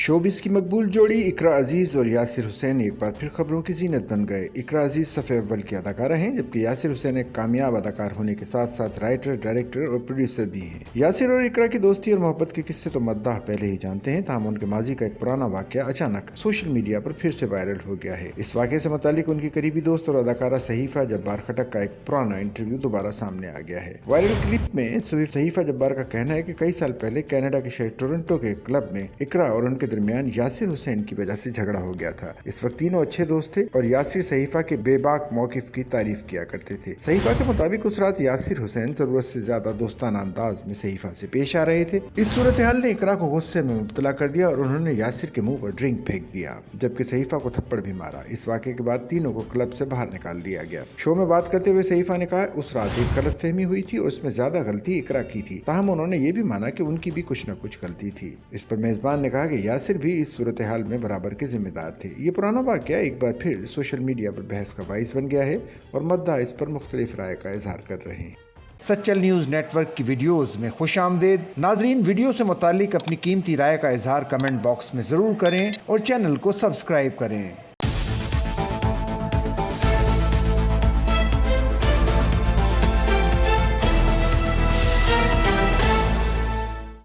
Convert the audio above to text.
Showbiz की मकबूल जोड़ी इकरा अजीज और यासिर हुसैन एक बार फिर खबरों की जीनत बन गए। इकरा अजीज सफ़े अव्वल की अदाकारा हैं, जबकि यासिर हुसैन एक कामयाब अदाकार होने के साथ साथ राइटर, डायरेक्टर और प्रोड्यूसर भी हैं। यासिर और इकरा की दोस्ती और मोहब्बत के किस्से तो मद्दाह पहले ही जानते हैं, ताहम उनके माजी का एक पुराना वाक़या अचानक सोशल मीडिया पर फिर से वायरल हो गया है। इस वाक़े से मुतालिक उनकी करीबी दोस्त और अदाकारा सहीफा जब्बार खटक का एक पुराना इंटरव्यू दोबारा सामने आ गया है। वायरल क्लिप में सहीफा जब्बार का कहना है कि कई साल पहले कनाडा के शहर टोरंटो के क्लब में इकरा और उनके दरमियान यासिर हुसैन की वजह से झगड़ा हो गया था। इस वक्त तीनों अच्छे दोस्त थे और यासिर सहीफा के बेबाक मौकिफ की तारीफ किया करते थे। सहीफा के मुताबिक उस रात यासिर हुसैन जरूरत से ज्यादा दोस्ताना अंदाज में सहीफा से पेश आ रहे थे। इस सूरत हाल ने इकरा को गुस्से में मुब्तला कर दिया और उन्होंने यासिर के मुंह पर ड्रिंक फेंक दिया, जबकि सहीफा को थप्पड़ भी मारा। इस वाक़े के बाद तीनों को क्लब से बाहर निकाल दिया गया। शो में बात करते हुए सहीफा ने कहा, उस रात एक गलतफहमी हुई थी और उसमें ज्यादा गलती इकरा की थी, ताहम उन्होंने ये भी माना कि उनकी भी कुछ न कुछ गलती थी। इस पर मेजबान ने कहा कि यासिर भी इस सूरत हाल में बराबर के जिम्मेदार थे। ये पुराना वाक़या एक बार फिर सोशल मीडिया पर बहस का बाइस बन गया है और मद्दा इस पर मुख्तलिफ राय का इजहार कर रहे हैं। सच्चल न्यूज़ नेटवर्क की वीडियोस में खुशामदीद। नाजरीन, वीडियो से मुतालिक अपनी कीमती राय का इजहार कमेंट बॉक्स में ज़रूर करें और चैनल को सब्सक्राइब करें।